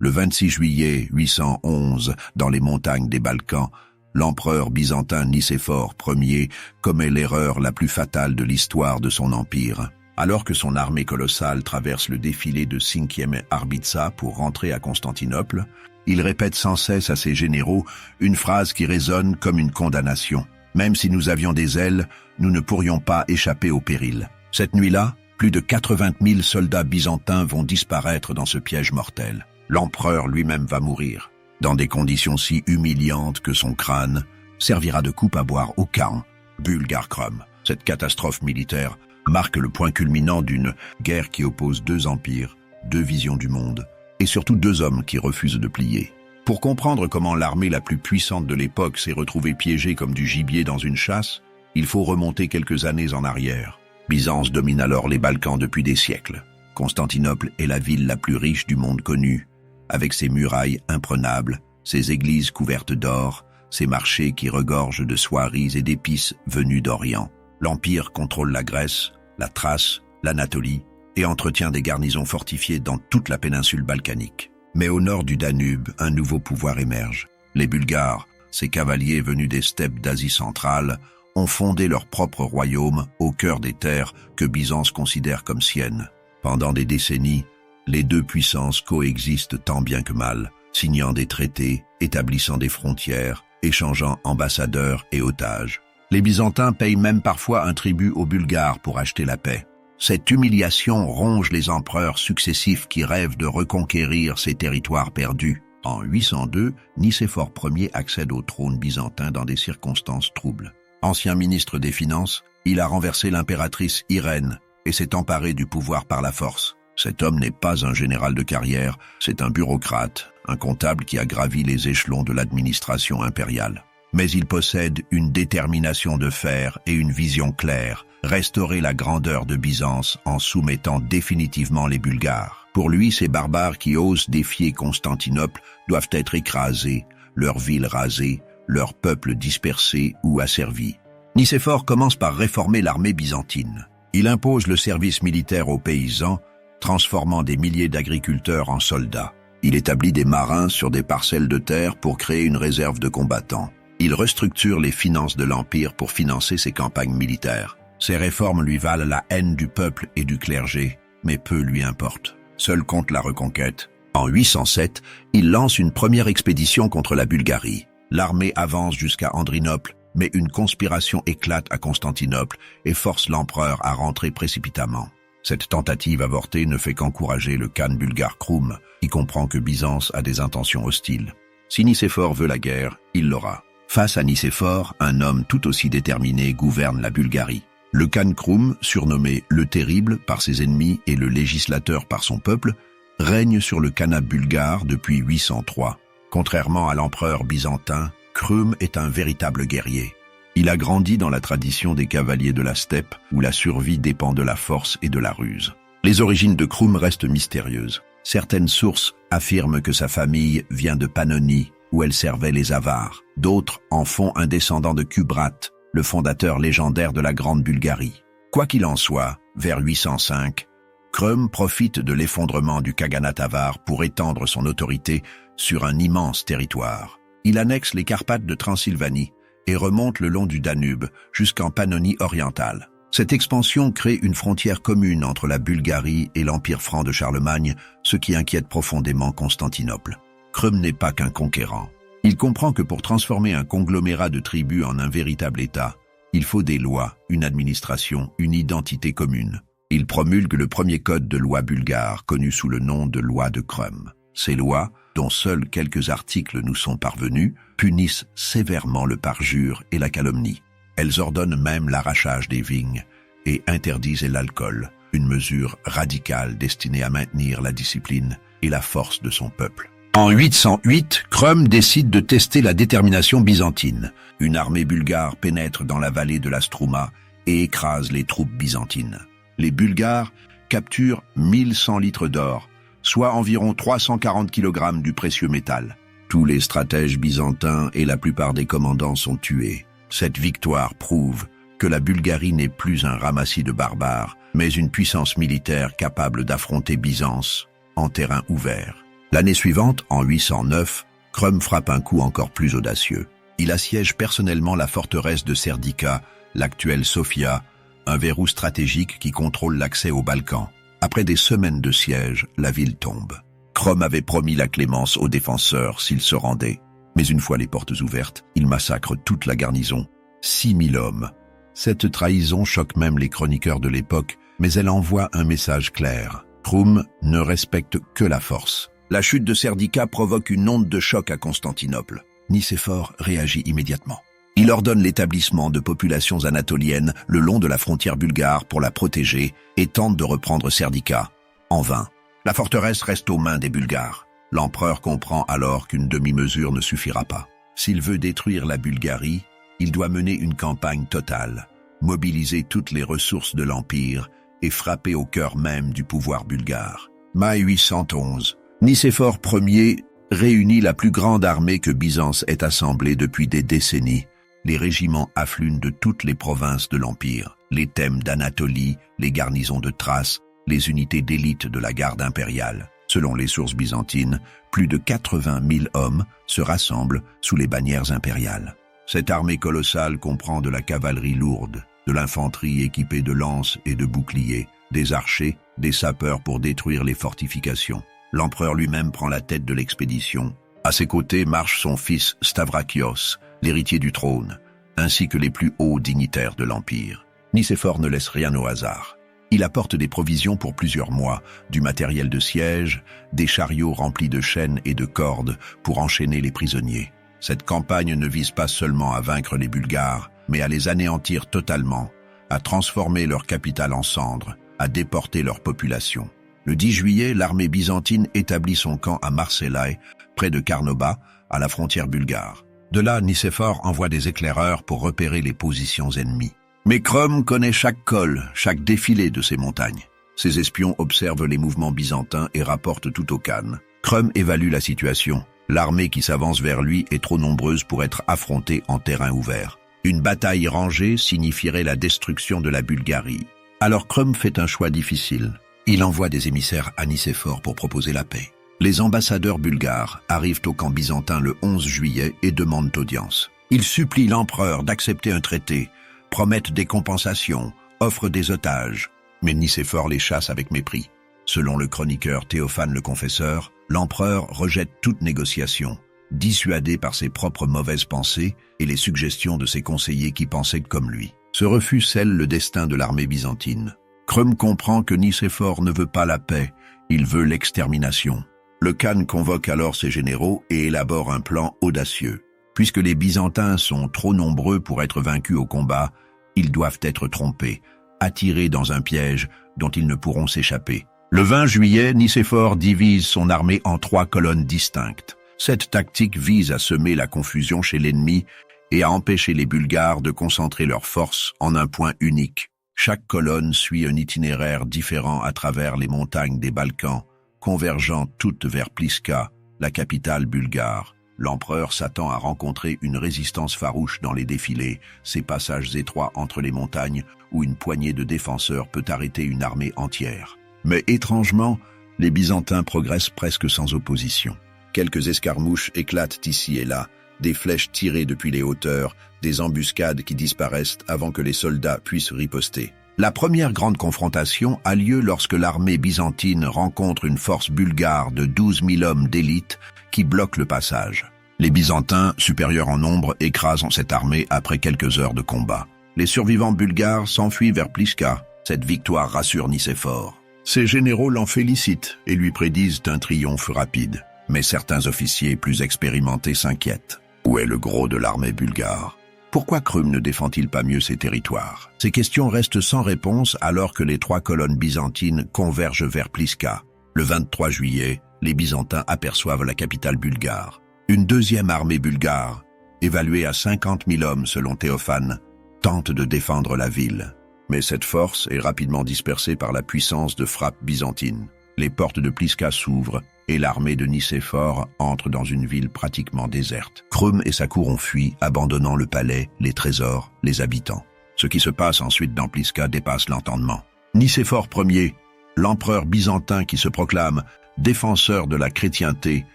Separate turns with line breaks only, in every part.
Le 26 juillet 811, dans les montagnes des Balkans, l'empereur byzantin Nicéphore Ier commet l'erreur la plus fatale de l'histoire de son empire. Alors que son armée colossale traverse le défilé de Cinquième Arbitsa pour rentrer à Constantinople, il répète sans cesse à ses généraux une phrase qui résonne comme une condamnation. « Même si nous avions des ailes, nous ne pourrions pas échapper au péril. » Cette nuit-là, plus de 80 000 soldats byzantins vont disparaître dans ce piège mortel. L'empereur lui-même va mourir, dans des conditions si humiliantes que son crâne servira de coupe à boire au Khan, bulgare Krum. Cette catastrophe militaire marque le point culminant d'une guerre qui oppose deux empires, deux visions du monde, et surtout deux hommes qui refusent de plier. Pour comprendre comment l'armée la plus puissante de l'époque s'est retrouvée piégée comme du gibier dans une chasse, il faut remonter quelques années en arrière. Byzance domine alors les Balkans depuis des siècles. Constantinople est la ville la plus riche du monde connu, avec ses murailles imprenables, ses églises couvertes d'or, ses marchés qui regorgent de soieries et d'épices venues d'Orient. L'Empire contrôle la Grèce, la Thrace, l'Anatolie et entretient des garnisons fortifiées dans toute la péninsule balkanique. Mais au nord du Danube, un nouveau pouvoir émerge. Les Bulgares, ces cavaliers venus des steppes d'Asie centrale, ont fondé leur propre royaume au cœur des terres que Byzance considère comme siennes. Pendant des décennies, les deux puissances coexistent tant bien que mal, signant des traités, établissant des frontières, échangeant ambassadeurs et otages. Les Byzantins payent même parfois un tribut aux Bulgares pour acheter la paix. Cette humiliation ronge les empereurs successifs qui rêvent de reconquérir ces territoires perdus. En 802, Nicéphore Ier accède au trône byzantin dans des circonstances troubles. Ancien ministre des Finances, il a renversé l'impératrice Irène et s'est emparé du pouvoir par la force. Cet homme n'est pas un général de carrière, c'est un bureaucrate, un comptable qui a gravi les échelons de l'administration impériale. Mais il possède une détermination de fer et une vision claire, restaurer la grandeur de Byzance en soumettant définitivement les Bulgares. Pour lui, ces barbares qui osent défier Constantinople doivent être écrasés, leurs villes rasées, leur peuple dispersé ou asservi. Nicéphore commence par réformer l'armée byzantine. Il impose le service militaire aux paysans, transformant des milliers d'agriculteurs en soldats. Il établit des marins sur des parcelles de terre pour créer une réserve de combattants. Il restructure les finances de l'Empire pour financer ses campagnes militaires. Ces réformes lui valent la haine du peuple et du clergé, mais peu lui importe. Seul compte la reconquête. En 807, il lance une première expédition contre la Bulgarie. L'armée avance jusqu'à Andrinople, mais une conspiration éclate à Constantinople et force l'empereur à rentrer précipitamment. Cette tentative avortée ne fait qu'encourager le Khan bulgare Krum, qui comprend que Byzance a des intentions hostiles. Si Nicéphore veut la guerre, il l'aura. Face à Nicéphore, un homme tout aussi déterminé gouverne la Bulgarie. Le Khan Krum, surnommé le Terrible par ses ennemis et le législateur par son peuple, règne sur le Khanat bulgare depuis 803. Contrairement à l'empereur byzantin, Krum est un véritable guerrier. Il a grandi dans la tradition des cavaliers de la steppe, où la survie dépend de la force et de la ruse. Les origines de Krum restent mystérieuses. Certaines sources affirment que sa famille vient de Pannonie, où elle servait les Avars. D'autres en font un descendant de Kubrat, le fondateur légendaire de la Grande Bulgarie. Quoi qu'il en soit, vers 805, Krum profite de l'effondrement du Khaganat avar pour étendre son autorité sur un immense territoire. Il annexe les Carpates de Transylvanie et remonte le long du Danube jusqu'en Pannonie orientale. Cette expansion crée une frontière commune entre la Bulgarie et l'Empire franc de Charlemagne, ce qui inquiète profondément Constantinople. Krum n'est pas qu'un conquérant. Il comprend que pour transformer un conglomérat de tribus en un véritable État, il faut des lois, une administration, une identité commune. Il promulgue le premier code de loi bulgare, connu sous le nom de loi de Krum. Ces lois, dont seuls quelques articles nous sont parvenus, punissent sévèrement le parjure et la calomnie. Elles ordonnent même l'arrachage des vignes et interdisent l'alcool, une mesure radicale destinée à maintenir la discipline et la force de son peuple. En 808, Krum décide de tester la détermination byzantine. Une armée bulgare pénètre dans la vallée de la Strouma et écrase les troupes byzantines. Les Bulgares capturent 1100 litres d'or, soit environ 340 kg du précieux métal. Tous les stratèges byzantins et la plupart des commandants sont tués. Cette victoire prouve que la Bulgarie n'est plus un ramassis de barbares, mais une puissance militaire capable d'affronter Byzance en terrain ouvert. L'année suivante, en 809, Crum frappe un coup encore plus audacieux. Il assiège personnellement la forteresse de Serdica, l'actuelle Sofia, un verrou stratégique qui contrôle l'accès aux Balkans. Après des semaines de siège, la ville tombe. Crum avait promis la clémence aux défenseurs s'ils se rendaient. Mais une fois les portes ouvertes, il massacre toute la garnison. 6000 hommes. Cette trahison choque même les chroniqueurs de l'époque, mais elle envoie un message clair. Crum ne respecte que la force. La chute de Serdica provoque une onde de choc à Constantinople. Nicéphore réagit immédiatement. Il ordonne l'établissement de populations anatoliennes le long de la frontière bulgare pour la protéger et tente de reprendre Serdica. En vain. La forteresse reste aux mains des Bulgares. L'empereur comprend alors qu'une demi-mesure ne suffira pas. S'il veut détruire la Bulgarie, il doit mener une campagne totale, mobiliser toutes les ressources de l'Empire et frapper au cœur même du pouvoir bulgare. Mai 811. Nicéphore Ier réunit la plus grande armée que Byzance ait assemblée depuis des décennies. Les régiments affluent de toutes les provinces de l'Empire, les thèmes d'Anatolie, les garnisons de Thrace, les unités d'élite de la garde impériale. Selon les sources byzantines, plus de 80 000 hommes se rassemblent sous les bannières impériales. Cette armée colossale comprend de la cavalerie lourde, de l'infanterie équipée de lances et de boucliers, des archers, des sapeurs pour détruire les fortifications. L'empereur lui-même prend la tête de l'expédition. À ses côtés marche son fils Stavrakios, l'héritier du trône, ainsi que les plus hauts dignitaires de l'Empire. Nicéphore ne laisse rien au hasard. Il apporte des provisions pour plusieurs mois, du matériel de siège, des chariots remplis de chaînes et de cordes pour enchaîner les prisonniers. Cette campagne ne vise pas seulement à vaincre les Bulgares, mais à les anéantir totalement, à transformer leur capitale en cendres, à déporter leur population. Le 10 juillet, l'armée byzantine établit son camp à Marseille, près de Karnoba, à la frontière bulgare. De là, Nicéphore envoie des éclaireurs pour repérer les positions ennemies. Mais Crum connaît chaque col, chaque défilé de ces montagnes. Ses espions observent les mouvements byzantins et rapportent tout au Khan. Crum évalue la situation. L'armée qui s'avance vers lui est trop nombreuse pour être affrontée en terrain ouvert. Une bataille rangée signifierait la destruction de la Bulgarie. Alors Crum fait un choix difficile. Il envoie des émissaires à Nicéphore pour proposer la paix. Les ambassadeurs bulgares arrivent au camp byzantin le 11 juillet et demandent audience. Ils supplient l'empereur d'accepter un traité, promettent des compensations, offrent des otages, mais Nicéphore les chasse avec mépris. Selon le chroniqueur Théophane le Confesseur, l'empereur rejette toute négociation, dissuadé par ses propres mauvaises pensées et les suggestions de ses conseillers qui pensaient comme lui. Ce refus scelle le destin de l'armée byzantine. Crum comprend que Nicéphore ne veut pas la paix, il veut l'extermination. Le Khan convoque alors ses généraux et élabore un plan audacieux. Puisque les Byzantins sont trop nombreux pour être vaincus au combat, ils doivent être trompés, attirés dans un piège dont ils ne pourront s'échapper. Le 20 juillet, Nicéphore divise son armée en 3 colonnes distinctes. Cette tactique vise à semer la confusion chez l'ennemi et à empêcher les Bulgares de concentrer leurs forces en un point unique. Chaque colonne suit un itinéraire différent à travers les montagnes des Balkans, convergeant toutes vers Pliska, la capitale bulgare. L'empereur s'attend à rencontrer une résistance farouche dans les défilés, ces passages étroits entre les montagnes où une poignée de défenseurs peut arrêter une armée entière. Mais étrangement, les Byzantins progressent presque sans opposition. Quelques escarmouches éclatent ici et là, des flèches tirées depuis les hauteurs, des embuscades qui disparaissent avant que les soldats puissent riposter. La première grande confrontation a lieu lorsque l'armée byzantine rencontre une force bulgare de 12 000 hommes d'élite qui bloque le passage. Les Byzantins, supérieurs en nombre, écrasent cette armée après quelques heures de combat. Les survivants bulgares s'enfuient vers Pliska. Cette victoire rassure Nicéphore. Ses généraux l'en félicitent et lui prédisent un triomphe rapide. Mais certains officiers plus expérimentés s'inquiètent. Où est le gros de l'armée bulgare? Pourquoi Crum ne défend-il pas mieux ses territoires? Ces questions restent sans réponse alors que les 3 colonnes byzantines convergent vers Pliska. Le 23 juillet, les Byzantins aperçoivent la capitale bulgare. Une deuxième armée bulgare, évaluée à 50 000 hommes selon Théophane, tente de défendre la ville. Mais cette force est rapidement dispersée par la puissance de frappe byzantine. Les portes de Pliska s'ouvrent et l'armée de Nicéphore entre dans une ville pratiquement déserte. Crum et sa cour ont fui, abandonnant le palais, les trésors, les habitants. Ce qui se passe ensuite dans Pliska dépasse l'entendement. Nicéphore Ier, l'empereur byzantin qui se proclame défenseur de la chrétienté,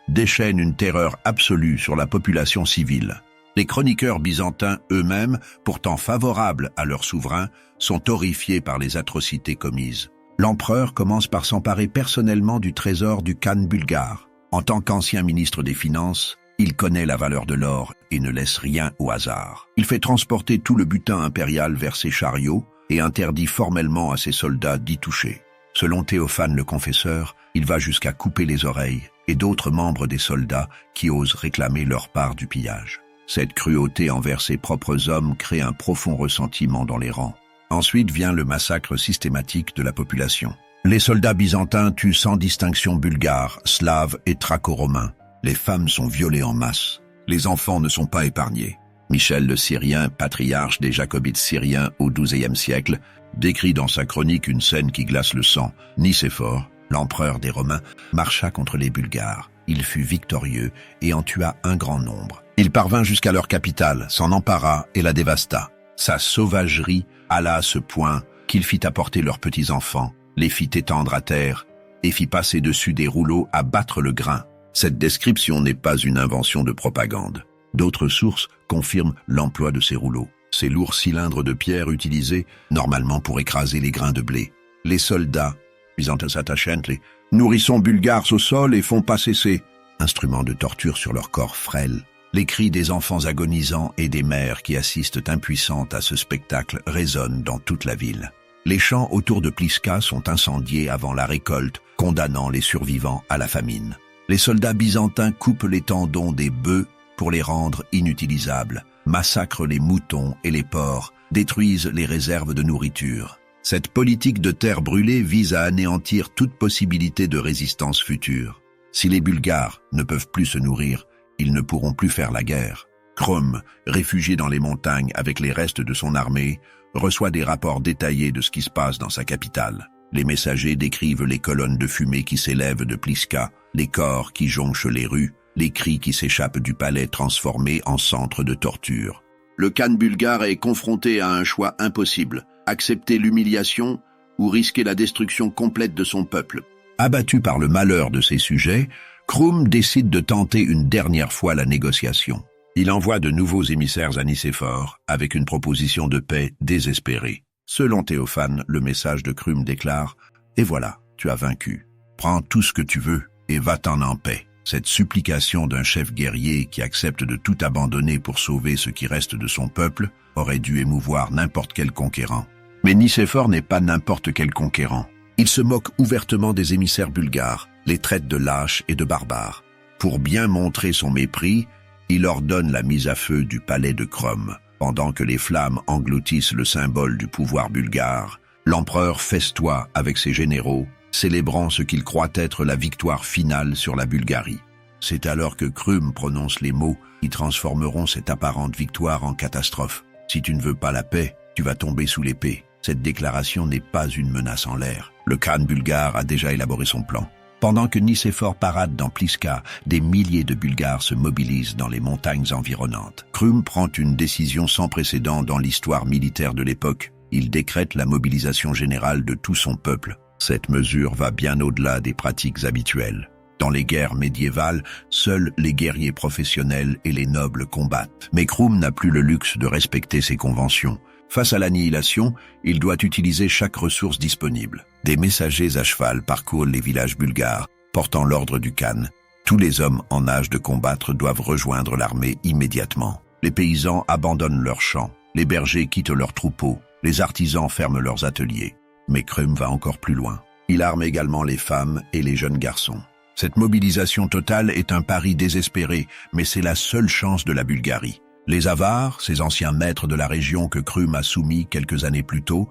déchaîne une terreur absolue sur la population civile. Les chroniqueurs byzantins eux-mêmes, pourtant favorables à leur souverain, sont horrifiés par les atrocités commises. L'empereur commence par s'emparer personnellement du trésor du Khan bulgare. En tant qu'ancien ministre des Finances, il connaît la valeur de l'or et ne laisse rien au hasard. Il fait transporter tout le butin impérial vers ses chariots et interdit formellement à ses soldats d'y toucher. Selon Théophane le Confesseur, il va jusqu'à couper les oreilles et d'autres membres des soldats qui osent réclamer leur part du pillage. Cette cruauté envers ses propres hommes crée un profond ressentiment dans les rangs. Ensuite vient le massacre systématique de la population. Les soldats byzantins tuent sans distinction bulgares, slaves et thraco-romains. Les femmes sont violées en masse. Les enfants ne sont pas épargnés. Michel le Syrien, patriarche des Jacobites syriens au XIIe siècle, décrit dans sa chronique une scène qui glace le sang. Nicéphore, l'empereur des Romains, marcha contre les Bulgares. Il fut victorieux et en tua un grand nombre. Il parvint jusqu'à leur capitale, s'en empara et la dévasta. Sa sauvagerie alla à ce point qu'il fit apporter leurs petits-enfants, les fit étendre à terre et fit passer dessus des rouleaux à battre le grain. Cette description n'est pas une invention de propagande. D'autres sources confirment l'emploi de ces rouleaux. Ces lourds cylindres de pierre utilisés normalement pour écraser les grains de blé. Les soldats, les nourrissons bulgares au sol et font passer ces instruments de torture sur leur corps frêle. Les cris des enfants agonisants et des mères qui assistent impuissantes à ce spectacle résonnent dans toute la ville. Les champs autour de Pliska sont incendiés avant la récolte, condamnant les survivants à la famine. Les soldats byzantins coupent les tendons des bœufs pour les rendre inutilisables, massacrent les moutons et les porcs, détruisent les réserves de nourriture. Cette politique de terre brûlée vise à anéantir toute possibilité de résistance future. Si les Bulgares ne peuvent plus se nourrir, ils ne pourront plus faire la guerre. Krum, réfugié dans les montagnes avec les restes de son armée, reçoit des rapports détaillés de ce qui se passe dans sa capitale. Les messagers décrivent les colonnes de fumée qui s'élèvent de Pliska, les corps qui jonchent les rues, les cris qui s'échappent du palais transformé en centre de torture. Le Khan bulgare est confronté à un choix impossible, accepter l'humiliation ou risquer la destruction complète de son peuple. Abattu par le malheur de ses sujets, Krum décide de tenter une dernière fois la négociation. Il envoie de nouveaux émissaires à Nicéphore avec une proposition de paix désespérée. Selon Théophane, le message de Krum déclare « Et voilà, tu as vaincu. Prends tout ce que tu veux et va-t'en en paix. » Cette supplication d'un chef guerrier qui accepte de tout abandonner pour sauver ce qui reste de son peuple aurait dû émouvoir n'importe quel conquérant. Mais Nicéphore n'est pas n'importe quel conquérant. Il se moque ouvertement des émissaires bulgares, les traite de lâches et de barbares. Pour bien montrer son mépris, il ordonne la mise à feu du palais de Krum. Pendant que les flammes engloutissent le symbole du pouvoir bulgare, l'empereur festoie avec ses généraux, célébrant ce qu'il croit être la victoire finale sur la Bulgarie. C'est alors que Krum prononce les mots qui transformeront cette apparente victoire en catastrophe. « Si tu ne veux pas la paix, tu vas tomber sous l'épée. » Cette déclaration n'est pas une menace en l'air. Le Khan bulgare a déjà élaboré son plan. Pendant que Nicéphore parade dans Pliska, des milliers de Bulgares se mobilisent dans les montagnes environnantes. Krum prend une décision sans précédent dans l'histoire militaire de l'époque. Il décrète la mobilisation générale de tout son peuple. Cette mesure va bien au-delà des pratiques habituelles. Dans les guerres médiévales, seuls les guerriers professionnels et les nobles combattent. Mais Krum n'a plus le luxe de respecter ses conventions. Face à l'annihilation, il doit utiliser chaque ressource disponible. Des messagers à cheval parcourent les villages bulgares, portant l'ordre du Khan. Tous les hommes en âge de combattre doivent rejoindre l'armée immédiatement. Les paysans abandonnent leurs champs, les bergers quittent leurs troupeaux, les artisans ferment leurs ateliers. Mais Krum va encore plus loin. Il arme également les femmes et les jeunes garçons. Cette mobilisation totale est un pari désespéré, mais c'est la seule chance de la Bulgarie. Les Avars, ces anciens maîtres de la région que Krum a soumis quelques années plus tôt,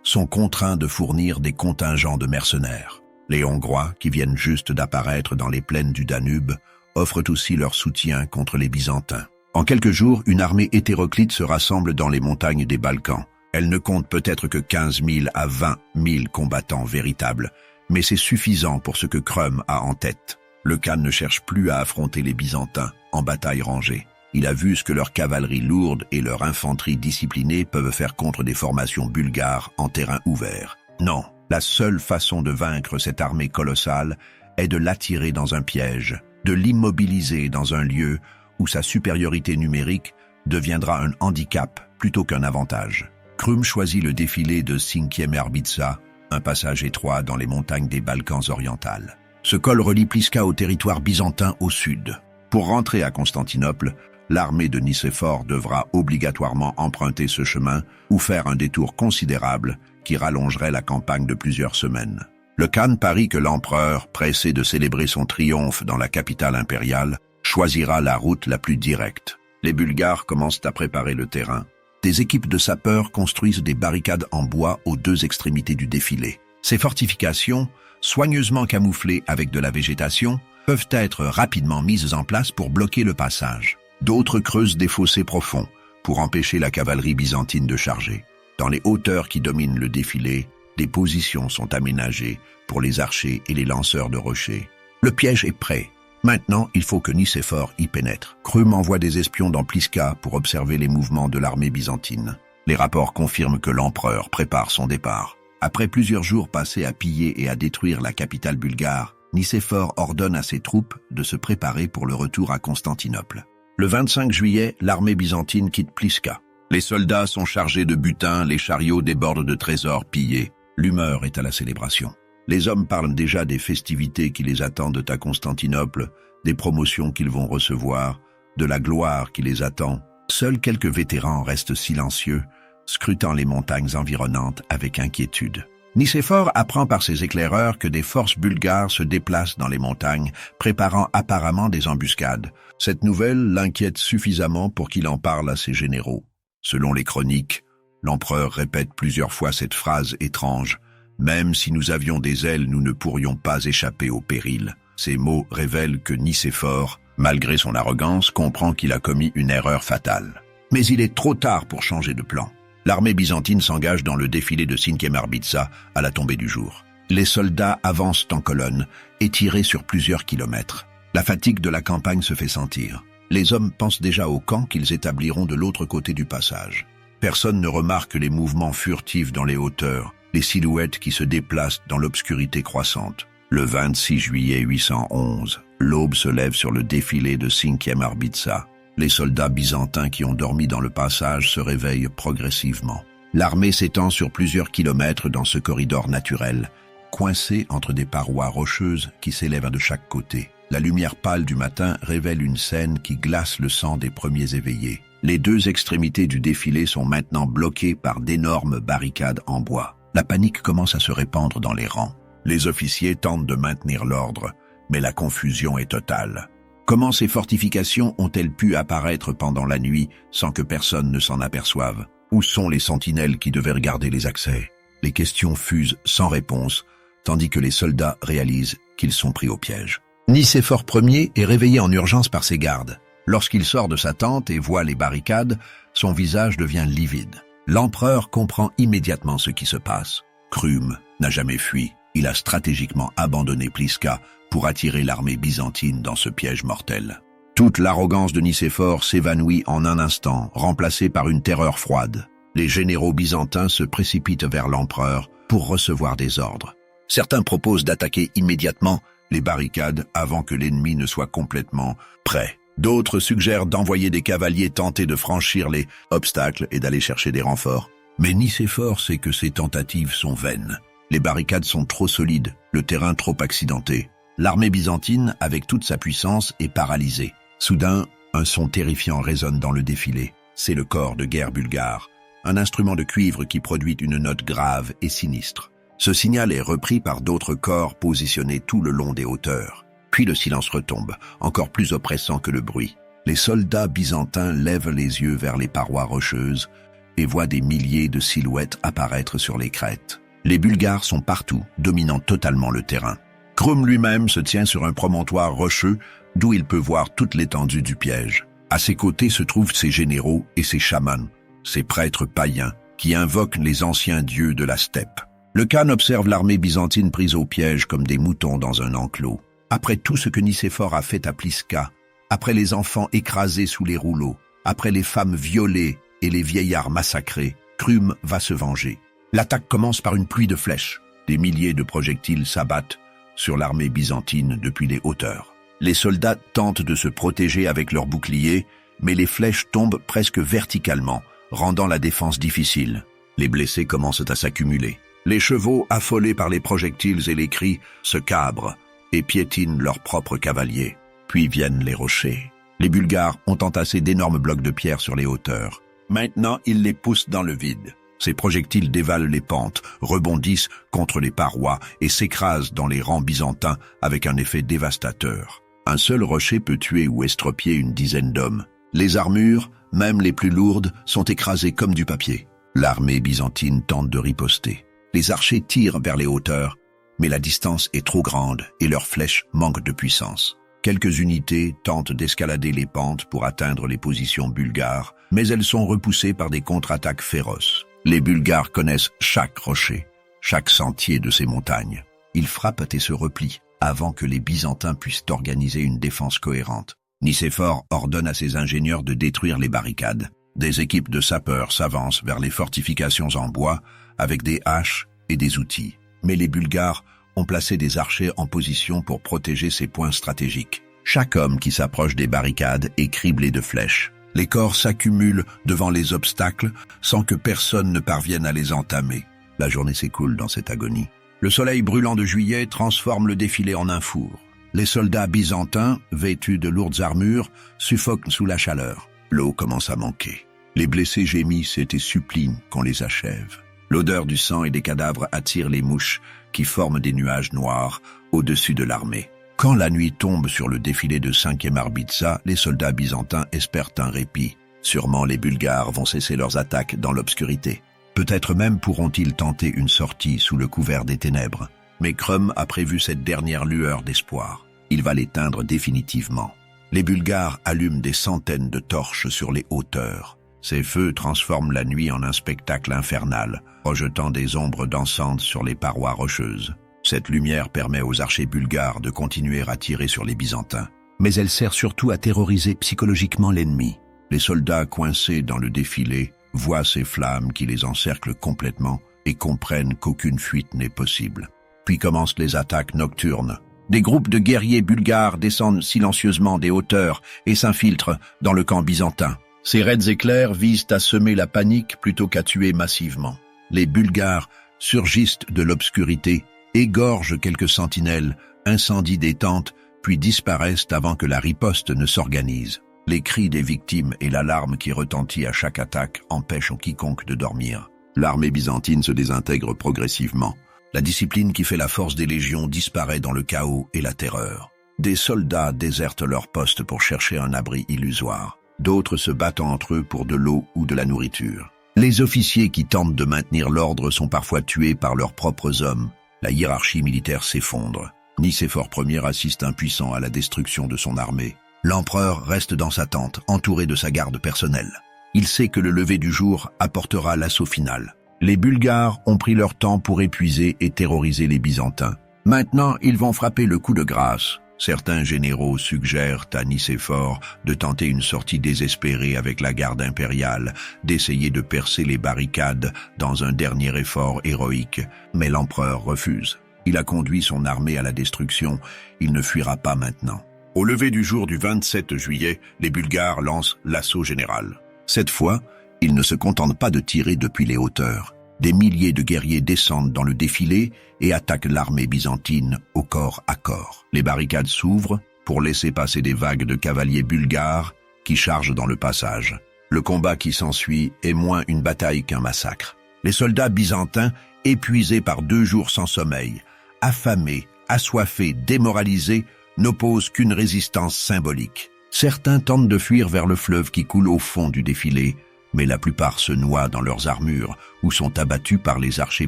sont contraints de fournir des contingents de mercenaires. Les Hongrois, qui viennent juste d'apparaître dans les plaines du Danube, offrent aussi leur soutien contre les Byzantins. En quelques jours, une armée hétéroclite se rassemble dans les montagnes des Balkans. Elle ne compte peut-être que 15 000 à 20 000 combattants véritables, mais c'est suffisant pour ce que Krum a en tête. Le Khan ne cherche plus à affronter les Byzantins en bataille rangée. Il a vu ce que leur cavalerie lourde et leur infanterie disciplinée peuvent faire contre des formations bulgares en terrain ouvert. Non, la seule façon de vaincre cette armée colossale est de l'attirer dans un piège, de l'immobiliser dans un lieu où sa supériorité numérique deviendra un handicap plutôt qu'un avantage. Krum choisit le défilé de Cinquemerbitsa, un passage étroit dans les montagnes des Balkans orientales. Ce col relie Pliska au territoire byzantin au sud. Pour rentrer à Constantinople, l'armée de Nicéphore devra obligatoirement emprunter ce chemin ou faire un détour considérable qui rallongerait la campagne de plusieurs semaines. Le Khan parie que l'empereur, pressé de célébrer son triomphe dans la capitale impériale, choisira la route la plus directe. Les Bulgares commencent à préparer le terrain. Des équipes de sapeurs construisent des barricades en bois aux deux extrémités du défilé. Ces fortifications, soigneusement camouflées avec de la végétation, peuvent être rapidement mises en place pour bloquer le passage. D'autres creusent des fossés profonds pour empêcher la cavalerie byzantine de charger. Dans les hauteurs qui dominent le défilé, des positions sont aménagées pour les archers et les lanceurs de rochers. Le piège est prêt. Maintenant, il faut que Nicéphore y pénètre. Krum envoie des espions dans Pliska pour observer les mouvements de l'armée byzantine. Les rapports confirment que l'empereur prépare son départ. Après plusieurs jours passés à piller et à détruire la capitale bulgare, Nicéphore ordonne à ses troupes de se préparer pour le retour à Constantinople. Le 25 juillet, l'armée byzantine quitte Pliska. Les soldats sont chargés de butin, les chariots débordent de trésors pillés. L'humeur est à la célébration. Les hommes parlent déjà des festivités qui les attendent à Constantinople, des promotions qu'ils vont recevoir, de la gloire qui les attend. Seuls quelques vétérans restent silencieux, scrutant les montagnes environnantes avec inquiétude. Nicéphore apprend par ses éclaireurs que des forces bulgares se déplacent dans les montagnes, préparant apparemment des embuscades. Cette nouvelle l'inquiète suffisamment pour qu'il en parle à ses généraux. Selon les chroniques, l'empereur répète plusieurs fois cette phrase étrange. « Même si nous avions des ailes, nous ne pourrions pas échapper au péril. » Ces mots révèlent que Nicéphore, malgré son arrogance, comprend qu'il a commis une erreur fatale. Mais il est trop tard pour changer de plan. L'armée byzantine s'engage dans le défilé de Cinquemerbitsa à la tombée du jour. Les soldats avancent en colonne, étirés sur plusieurs kilomètres. La fatigue de la campagne se fait sentir. Les hommes pensent déjà au camp qu'ils établiront de l'autre côté du passage. Personne ne remarque les mouvements furtifs dans les hauteurs, les silhouettes qui se déplacent dans l'obscurité croissante. Le 26 juillet 811, l'aube se lève sur le défilé de Cinquemerbitsa. Les soldats byzantins qui ont dormi dans le passage se réveillent progressivement. L'armée s'étend sur plusieurs kilomètres dans ce corridor naturel, coincé entre des parois rocheuses qui s'élèvent de chaque côté. La lumière pâle du matin révèle une scène qui glace le sang des premiers éveillés. Les deux extrémités du défilé sont maintenant bloquées par d'énormes barricades en bois. La panique commence à se répandre dans les rangs. Les officiers tentent de maintenir l'ordre, mais la confusion est totale. Comment ces fortifications ont-elles pu apparaître pendant la nuit sans que personne ne s'en aperçoive? Où sont les sentinelles qui devaient regarder les accès? Les questions fusent sans réponse, tandis que les soldats réalisent qu'ils sont pris au piège. Nicéphore Ier est réveillé en urgence par ses gardes. Lorsqu'il sort de sa tente et voit les barricades, son visage devient livide. L'empereur comprend immédiatement ce qui se passe. Krum n'a jamais fui. Il a stratégiquement abandonné Pliska pour attirer l'armée byzantine dans ce piège mortel. Toute l'arrogance de Nicéphore s'évanouit en un instant, remplacée par une terreur froide. Les généraux byzantins se précipitent vers l'empereur pour recevoir des ordres. Certains proposent d'attaquer immédiatement les barricades avant que l'ennemi ne soit complètement prêt. D'autres suggèrent d'envoyer des cavaliers tenter de franchir les obstacles et d'aller chercher des renforts. Mais Nicéphore sait que ces tentatives sont vaines. Les barricades sont trop solides, le terrain trop accidenté. L'armée byzantine, avec toute sa puissance, est paralysée. Soudain, un son terrifiant résonne dans le défilé. C'est le corps de guerre bulgare, un instrument de cuivre qui produit une note grave et sinistre. Ce signal est repris par d'autres corps positionnés tout le long des hauteurs. Puis le silence retombe, encore plus oppressant que le bruit. Les soldats byzantins lèvent les yeux vers les parois rocheuses et voient des milliers de silhouettes apparaître sur les crêtes. Les Bulgares sont partout, dominant totalement le terrain. Krum lui-même se tient sur un promontoire rocheux d'où il peut voir toute l'étendue du piège. À ses côtés se trouvent ses généraux et ses chamans, ces prêtres païens qui invoquent les anciens dieux de la steppe. Le Khan observe l'armée byzantine prise au piège comme des moutons dans un enclos. Après tout ce que Nicéphore a fait à Pliska, après les enfants écrasés sous les rouleaux, après les femmes violées et les vieillards massacrés, Krum va se venger. L'attaque commence par une pluie de flèches. Des milliers de projectiles s'abattent sur l'armée byzantine depuis les hauteurs. Les soldats tentent de se protéger avec leurs boucliers, mais les flèches tombent presque verticalement, rendant la défense difficile. Les blessés commencent à s'accumuler. Les chevaux, affolés par les projectiles et les cris, se cabrent et piétinent leurs propres cavaliers. Puis viennent les rochers. Les Bulgares ont entassé d'énormes blocs de pierre sur les hauteurs. Maintenant, ils les poussent dans le vide. Ces projectiles dévalent les pentes, rebondissent contre les parois et s'écrasent dans les rangs byzantins avec un effet dévastateur. Un seul rocher peut tuer ou estropier une dizaine d'hommes. Les armures, même les plus lourdes, sont écrasées comme du papier. L'armée byzantine tente de riposter. Les archers tirent vers les hauteurs, mais la distance est trop grande et leurs flèches manquent de puissance. Quelques unités tentent d'escalader les pentes pour atteindre les positions bulgares, mais elles sont repoussées par des contre-attaques féroces. Les Bulgares connaissent chaque rocher, chaque sentier de ces montagnes. Ils frappent et se replient avant que les Byzantins puissent organiser une défense cohérente. Nicéphore ordonne à ses ingénieurs de détruire les barricades. Des équipes de sapeurs s'avancent vers les fortifications en bois avec des haches et des outils. Mais les Bulgares ont placé des archers en position pour protéger ces points stratégiques. Chaque homme qui s'approche des barricades est criblé de flèches. Les corps s'accumulent devant les obstacles sans que personne ne parvienne à les entamer. La journée s'écoule dans cette agonie. Le soleil brûlant de juillet transforme le défilé en un four. Les soldats byzantins, vêtus de lourdes armures, suffoquent sous la chaleur. L'eau commence à manquer. Les blessés gémissent et supplient qu'on les achève. L'odeur du sang et des cadavres attire les mouches qui forment des nuages noirs au-dessus de l'armée. Quand la nuit tombe sur le défilé de 5e Arbitsa, les soldats byzantins espèrent un répit. Sûrement les Bulgares vont cesser leurs attaques dans l'obscurité. Peut-être même pourront-ils tenter une sortie sous le couvert des ténèbres. Mais Crum a prévu cette dernière lueur d'espoir. Il va l'éteindre définitivement. Les Bulgares allument des centaines de torches sur les hauteurs. Ces feux transforment la nuit en un spectacle infernal, projetant des ombres dansantes sur les parois rocheuses. Cette lumière permet aux archers bulgares de continuer à tirer sur les Byzantins. Mais elle sert surtout à terroriser psychologiquement l'ennemi. Les soldats coincés dans le défilé voient ces flammes qui les encerclent complètement et comprennent qu'aucune fuite n'est possible. Puis commencent les attaques nocturnes. Des groupes de guerriers bulgares descendent silencieusement des hauteurs et s'infiltrent dans le camp byzantin. Ces raids éclairs visent à semer la panique plutôt qu'à tuer massivement. Les Bulgares surgissent de l'obscurité, égorgent quelques sentinelles, incendient des tentes, puis disparaissent avant que la riposte ne s'organise. Les cris des victimes et l'alarme qui retentit à chaque attaque empêchent quiconque de dormir. L'armée byzantine se désintègre progressivement. La discipline qui fait la force des légions disparaît dans le chaos et la terreur. Des soldats désertent leur poste pour chercher un abri illusoire. D'autres se battent entre eux pour de l'eau ou de la nourriture. Les officiers qui tentent de maintenir l'ordre sont parfois tués par leurs propres hommes. La hiérarchie militaire s'effondre. Nicéphore Ier assiste impuissant à la destruction de son armée. L'empereur reste dans sa tente, entouré de sa garde personnelle. Il sait que le lever du jour apportera l'assaut final. Les Bulgares ont pris leur temps pour épuiser et terroriser les Byzantins. Maintenant, ils vont frapper le coup de grâce. Certains généraux suggèrent à Nicéphore de tenter une sortie désespérée avec la garde impériale, d'essayer de percer les barricades dans un dernier effort héroïque. Mais l'empereur refuse. Il a conduit son armée à la destruction. Il ne fuira pas maintenant. Au lever du jour du 27 juillet, les Bulgares lancent l'assaut général. Cette fois, ils ne se contentent pas de tirer depuis les hauteurs. Des milliers de guerriers descendent dans le défilé et attaquent l'armée byzantine au corps à corps. Les barricades s'ouvrent pour laisser passer des vagues de cavaliers bulgares qui chargent dans le passage. Le combat qui s'ensuit est moins une bataille qu'un massacre. Les soldats byzantins, épuisés par 2 jours sans sommeil, affamés, assoiffés, démoralisés, n'opposent qu'une résistance symbolique. Certains tentent de fuir vers le fleuve qui coule au fond du défilé, mais la plupart se noient dans leurs armures ou sont abattus par les archers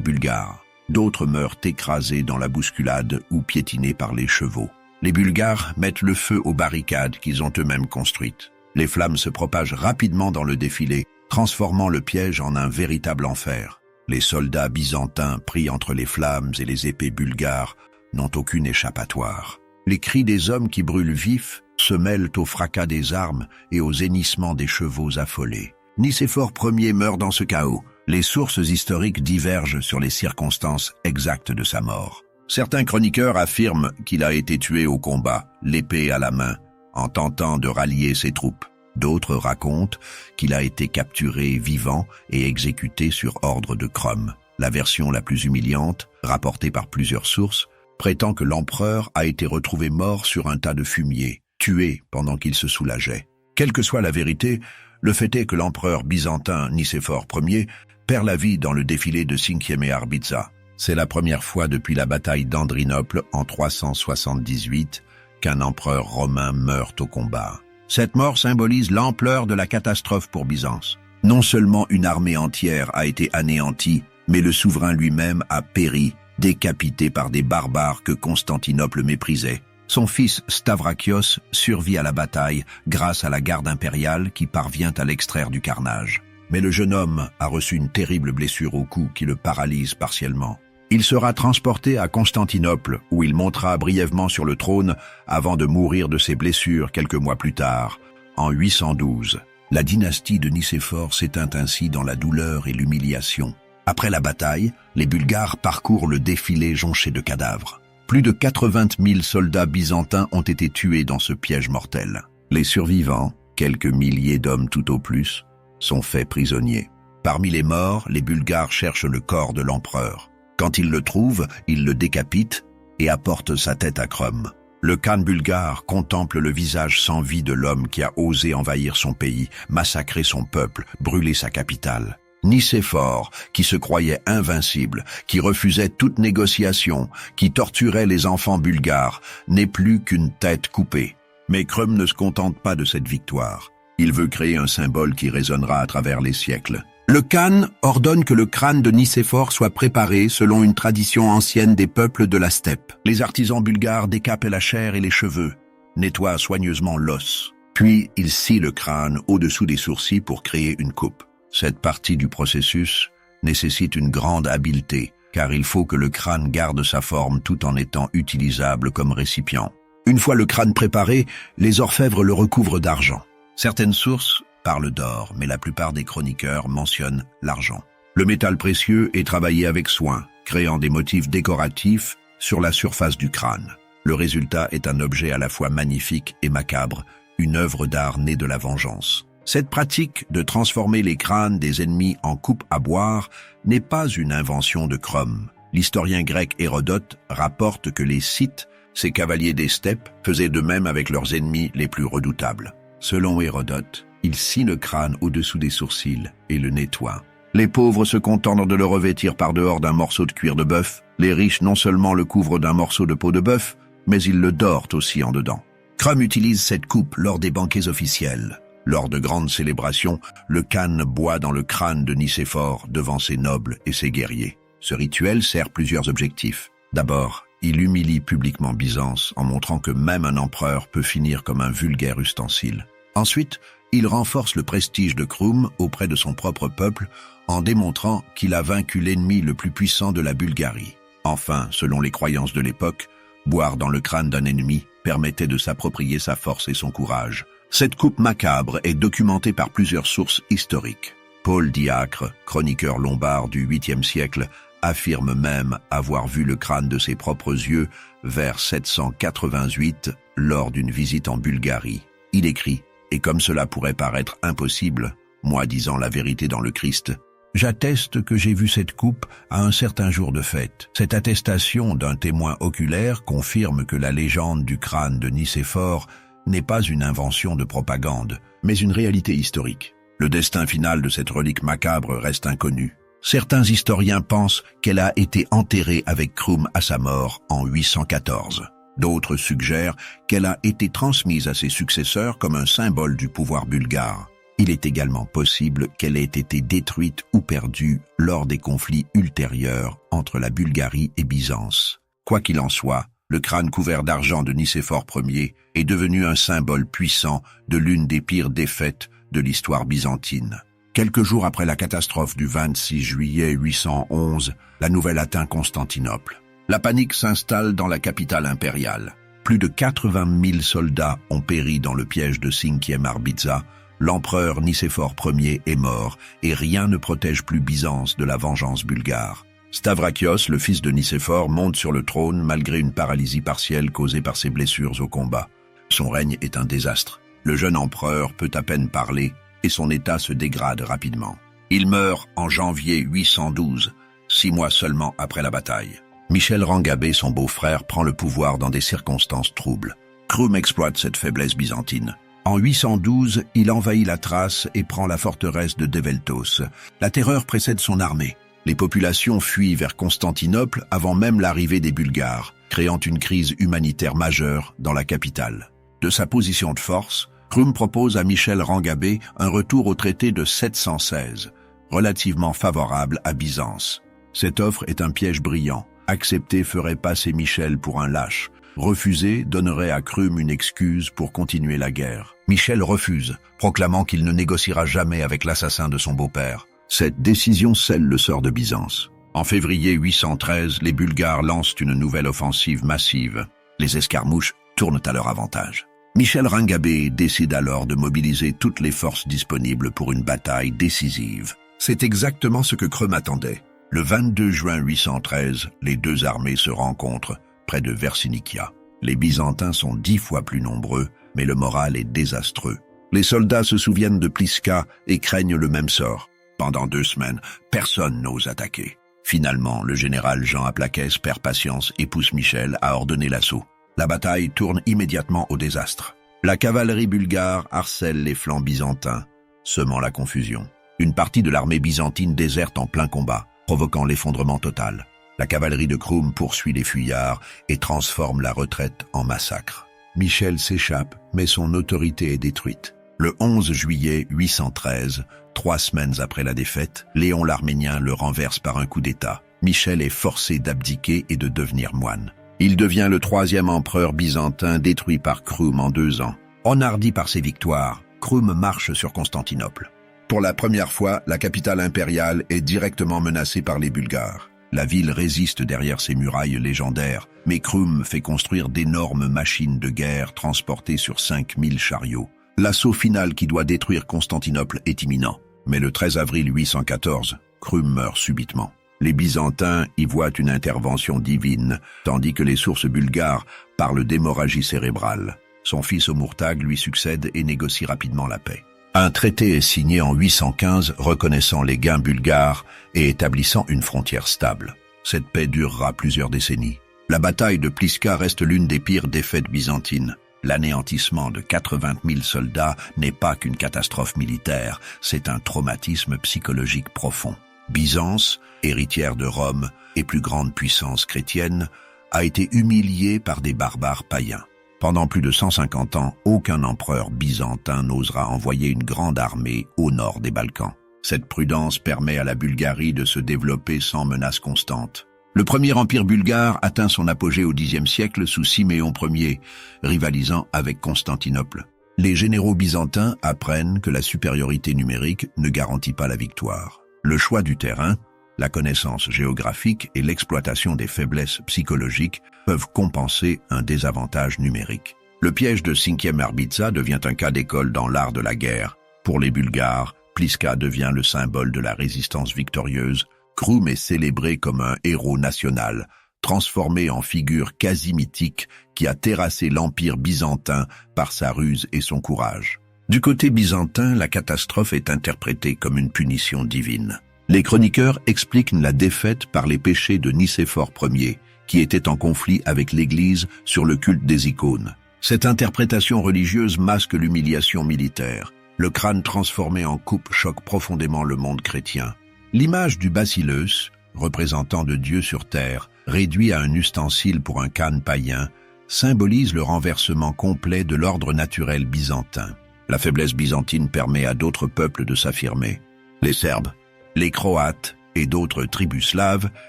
bulgares. D'autres meurent écrasés dans la bousculade ou piétinés par les chevaux. Les Bulgares mettent le feu aux barricades qu'ils ont eux-mêmes construites. Les flammes se propagent rapidement dans le défilé, transformant le piège en un véritable enfer. Les soldats byzantins pris entre les flammes et les épées bulgares n'ont aucune échappatoire. Les cris des hommes qui brûlent vifs se mêlent au fracas des armes et aux hennissements des chevaux affolés. Nicéphore Ier meurt dans ce chaos. Les sources historiques divergent sur les circonstances exactes de sa mort. Certains chroniqueurs affirment qu'il a été tué au combat, l'épée à la main, en tentant de rallier ses troupes. D'autres racontent qu'il a été capturé vivant et exécuté sur ordre de Crum. La version la plus humiliante, rapportée par plusieurs sources, prétend que l'empereur a été retrouvé mort sur un tas de fumier, tué pendant qu'il se soulageait. Quelle que soit la vérité, le fait est que l'empereur byzantin Nicéphore Ier perd la vie dans le défilé de Cinquième et Arbitsa. C'est la première fois depuis la bataille d'Andrinople en 378 qu'un empereur romain meurt au combat. Cette mort symbolise l'ampleur de la catastrophe pour Byzance. Non seulement une armée entière a été anéantie, mais le souverain lui-même a péri, décapité par des barbares que Constantinople méprisait. Son fils Stavrakios survit à la bataille grâce à la garde impériale qui parvient à l'extraire du carnage. Mais le jeune homme a reçu une terrible blessure au cou qui le paralyse partiellement. Il sera transporté à Constantinople, où il montera brièvement sur le trône avant de mourir de ses blessures quelques mois plus tard, en 812. La dynastie de Nicéphore s'éteint ainsi dans la douleur et l'humiliation. Après la bataille, les Bulgares parcourent le défilé jonché de cadavres. Plus de 80 000 soldats byzantins ont été tués dans ce piège mortel. Les survivants, quelques milliers d'hommes tout au plus, sont faits prisonniers. Parmi les morts, les Bulgares cherchent le corps de l'empereur. Quand ils le trouvent, ils le décapitent et apportent sa tête à Crum. Le khan bulgare contemple le visage sans vie de l'homme qui a osé envahir son pays, massacrer son peuple, brûler sa capitale. Nicéphore, qui se croyait invincible, qui refusait toute négociation, qui torturait les enfants bulgares, n'est plus qu'une tête coupée. Mais Crum ne se contente pas de cette victoire. Il veut créer un symbole qui résonnera à travers les siècles. Le khan ordonne que le crâne de Nicéphore soit préparé selon une tradition ancienne des peuples de la steppe. Les artisans bulgares décapent la chair et les cheveux, nettoient soigneusement l'os. Puis ils scient le crâne au-dessous des sourcils pour créer une coupe. Cette partie du processus nécessite une grande habileté, car il faut que le crâne garde sa forme tout en étant utilisable comme récipient. Une fois le crâne préparé, les orfèvres le recouvrent d'argent. Certaines sources parlent d'or, mais la plupart des chroniqueurs mentionnent l'argent. Le métal précieux est travaillé avec soin, créant des motifs décoratifs sur la surface du crâne. Le résultat est un objet à la fois magnifique et macabre, une œuvre d'art née de la vengeance. Cette pratique de transformer les crânes des ennemis en coupes à boire n'est pas une invention de Crum. L'historien grec Hérodote rapporte que les Scythes, ces cavaliers des steppes, faisaient de même avec leurs ennemis les plus redoutables. Selon Hérodote, ils scient le crâne au-dessous des sourcils et le nettoient. Les pauvres se contentent de le revêtir par dehors d'un morceau de cuir de bœuf. Les riches non seulement le couvrent d'un morceau de peau de bœuf, mais ils le dorent aussi en dedans. Crum utilise cette coupe lors des banquets officiels. Lors de grandes célébrations, le khan boit dans le crâne de Nicéphore devant ses nobles et ses guerriers. Ce rituel sert plusieurs objectifs. D'abord, il humilie publiquement Byzance en montrant que même un empereur peut finir comme un vulgaire ustensile. Ensuite, il renforce le prestige de Crum auprès de son propre peuple en démontrant qu'il a vaincu l'ennemi le plus puissant de la Bulgarie. Enfin, selon les croyances de l'époque, boire dans le crâne d'un ennemi permettait de s'approprier sa force et son courage. Cette coupe macabre est documentée par plusieurs sources historiques. Paul Diacre, chroniqueur lombard du 8e siècle, affirme même avoir vu le crâne de ses propres yeux vers 788 lors d'une visite en Bulgarie. Il écrit « Et comme cela pourrait paraître impossible, moi disant la vérité dans le Christ, j'atteste que j'ai vu cette coupe à un certain jour de fête. Cette attestation d'un témoin oculaire confirme que la légende du crâne de Nicéphore n'est pas une invention de propagande, mais une réalité historique. Le destin final de cette relique macabre reste inconnu. Certains historiens pensent qu'elle a été enterrée avec Crum à sa mort en 814. D'autres suggèrent qu'elle a été transmise à ses successeurs comme un symbole du pouvoir bulgare. Il est également possible qu'elle ait été détruite ou perdue lors des conflits ultérieurs entre la Bulgarie et Byzance. Quoi qu'il en soit, le crâne couvert d'argent de Nicéphore Ier est devenu un symbole puissant de l'une des pires défaites de l'histoire byzantine. Quelques jours après la catastrophe du 26 juillet 811, la nouvelle atteint Constantinople. La panique s'installe dans la capitale impériale. Plus de 80 000 soldats ont péri dans le piège de Cinquième Arbitsa. L'empereur Nicéphore Ier est mort et rien ne protège plus Byzance de la vengeance bulgare. Stavrakios, le fils de Nicéphore, monte sur le trône malgré une paralysie partielle causée par ses blessures au combat. Son règne est un désastre. Le jeune empereur peut à peine parler et son état se dégrade rapidement. Il meurt en janvier 812, 6 mois seulement après la bataille. Michel Rangabé, son beau-frère, prend le pouvoir dans des circonstances troubles. Krum exploite cette faiblesse byzantine. En 812, il envahit la Thrace et prend la forteresse de Develtos. La terreur précède son armée. Les populations fuient vers Constantinople avant même l'arrivée des Bulgares, créant une crise humanitaire majeure dans la capitale. De sa position de force, Krum propose à Michel Rangabé un retour au traité de 716, relativement favorable à Byzance. Cette offre est un piège brillant. Accepter ferait passer Michel pour un lâche. Refuser donnerait à Krum une excuse pour continuer la guerre. Michel refuse, proclamant qu'il ne négociera jamais avec l'assassin de son beau-père. Cette décision scelle le sort de Byzance. En février 813, les Bulgares lancent une nouvelle offensive massive. Les escarmouches tournent à leur avantage. Michel Rangabé décide alors de mobiliser toutes les forces disponibles pour une bataille décisive. C'est exactement ce que Krum attendait. Le 22 juin 813, les deux armées se rencontrent près de Versinikia. Les Byzantins sont 10 fois plus nombreux, mais le moral est désastreux. Les soldats se souviennent de Pliska et craignent le même sort. Pendant 2 semaines, personne n'ose attaquer. Finalement, le général Jean Aplakès perd patience et pousse Michel à ordonner l'assaut. La bataille tourne immédiatement au désastre. La cavalerie bulgare harcèle les flancs byzantins, semant la confusion. Une partie de l'armée byzantine déserte en plein combat, provoquant l'effondrement total. La cavalerie de Krum poursuit les fuyards et transforme la retraite en massacre. Michel s'échappe, mais son autorité est détruite. Le 11 juillet 813, 3 semaines après la défaite, Léon l'Arménien le renverse par un coup d'État. Michel est forcé d'abdiquer et de devenir moine. Il devient le 3e empereur byzantin détruit par Krum en 2 ans. Enhardi par ses victoires, Krum marche sur Constantinople. Pour la première fois, la capitale impériale est directement menacée par les Bulgares. La ville résiste derrière ses murailles légendaires, mais Krum fait construire d'énormes machines de guerre transportées sur 5000 chariots. L'assaut final qui doit détruire Constantinople est imminent. Mais le 13 avril 814, Krum meurt subitement. Les Byzantins y voient une intervention divine, tandis que les sources bulgares parlent d'hémorragie cérébrale. Son fils Omurtag lui succède et négocie rapidement la paix. Un traité est signé en 815 reconnaissant les gains bulgares et établissant une frontière stable. Cette paix durera plusieurs décennies. La bataille de Pliska reste l'une des pires défaites byzantines. L'anéantissement de 80 000 soldats n'est pas qu'une catastrophe militaire, c'est un traumatisme psychologique profond. Byzance, héritière de Rome et plus grande puissance chrétienne, a été humiliée par des barbares païens. Pendant plus de 150 ans, aucun empereur byzantin n'osera envoyer une grande armée au nord des Balkans. Cette prudence permet à la Bulgarie de se développer sans menace constante. Le premier empire bulgare atteint son apogée au Xe siècle sous Siméon Ier, rivalisant avec Constantinople. Les généraux byzantins apprennent que la supériorité numérique ne garantit pas la victoire. Le choix du terrain, la connaissance géographique et l'exploitation des faiblesses psychologiques peuvent compenser un désavantage numérique. Le piège de Cinquième Arbitsa devient un cas d'école dans l'art de la guerre. Pour les Bulgares, Pliska devient le symbole de la résistance victorieuse. Krum est célébré comme un héros national, transformé en figure quasi mythique qui a terrassé l'empire byzantin par sa ruse et son courage. Du côté byzantin, la catastrophe est interprétée comme une punition divine. Les chroniqueurs expliquent la défaite par les péchés de Nicéphore Ier, qui était en conflit avec l'Église sur le culte des icônes. Cette interprétation religieuse masque l'humiliation militaire. Le crâne transformé en coupe choque profondément le monde chrétien. L'image du basileus, représentant de Dieu sur terre, réduit à un ustensile pour un khan païen, symbolise le renversement complet de l'ordre naturel byzantin. La faiblesse byzantine permet à d'autres peuples de s'affirmer. Les Serbes, les Croates et d'autres tribus slaves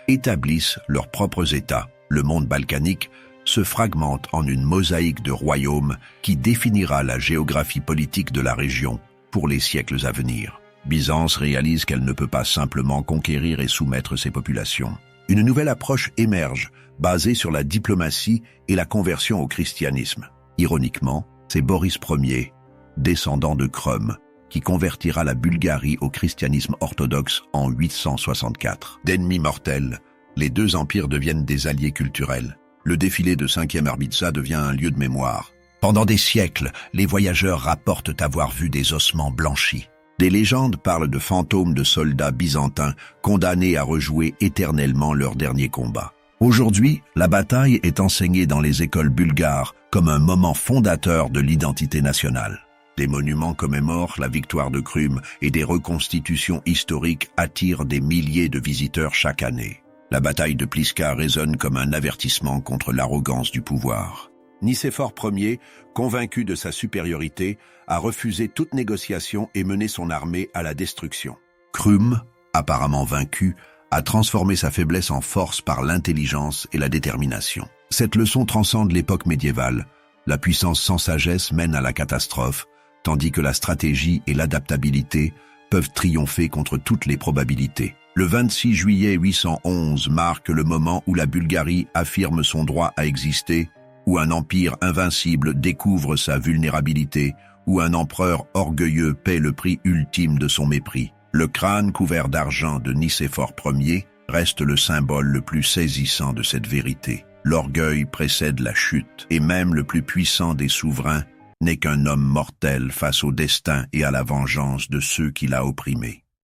établissent leurs propres États. Le monde balkanique se fragmente en une mosaïque de royaumes qui définira la géographie politique de la région pour les siècles à venir. Byzance réalise qu'elle ne peut pas simplement conquérir et soumettre ses populations. Une nouvelle approche émerge, basée sur la diplomatie et la conversion au christianisme. Ironiquement, c'est Boris Ier, descendant de Krum, qui convertira la Bulgarie au christianisme orthodoxe en 864. D'ennemi mortel, Les deux empires deviennent des alliés culturels. Le défilé de 5e Arbitsa devient un lieu de mémoire. Pendant des siècles, les voyageurs rapportent avoir vu des ossements blanchis. Des légendes parlent de fantômes de soldats byzantins condamnés à rejouer éternellement leur dernier combat. Aujourd'hui, la bataille est enseignée dans les écoles bulgares comme un moment fondateur de l'identité nationale. Des monuments commémorent la victoire de Krum et des reconstitutions historiques attirent des milliers de visiteurs chaque année. La bataille de Pliska résonne comme un avertissement contre l'arrogance du pouvoir. Nicéphore Ier, convaincu de sa supériorité, a refusé toute négociation et mené son armée à la destruction. Krum, apparemment vaincu, a transformé sa faiblesse en force par l'intelligence et la détermination. Cette leçon transcende l'époque médiévale. La puissance sans sagesse mène à la catastrophe, tandis que la stratégie et l'adaptabilité peuvent triompher contre toutes les probabilités. Le 26 juillet 811 marque le moment où la Bulgarie affirme son droit à exister, où un empire invincible découvre sa vulnérabilité, où un empereur orgueilleux paie le prix ultime de son mépris. Le crâne couvert d'argent de Nicéphore Ier reste le symbole le plus saisissant de cette vérité. L'orgueil précède la chute, et même le plus puissant des souverains n'est qu'un homme mortel face au destin et à la vengeance de ceux qui l'a opprimé.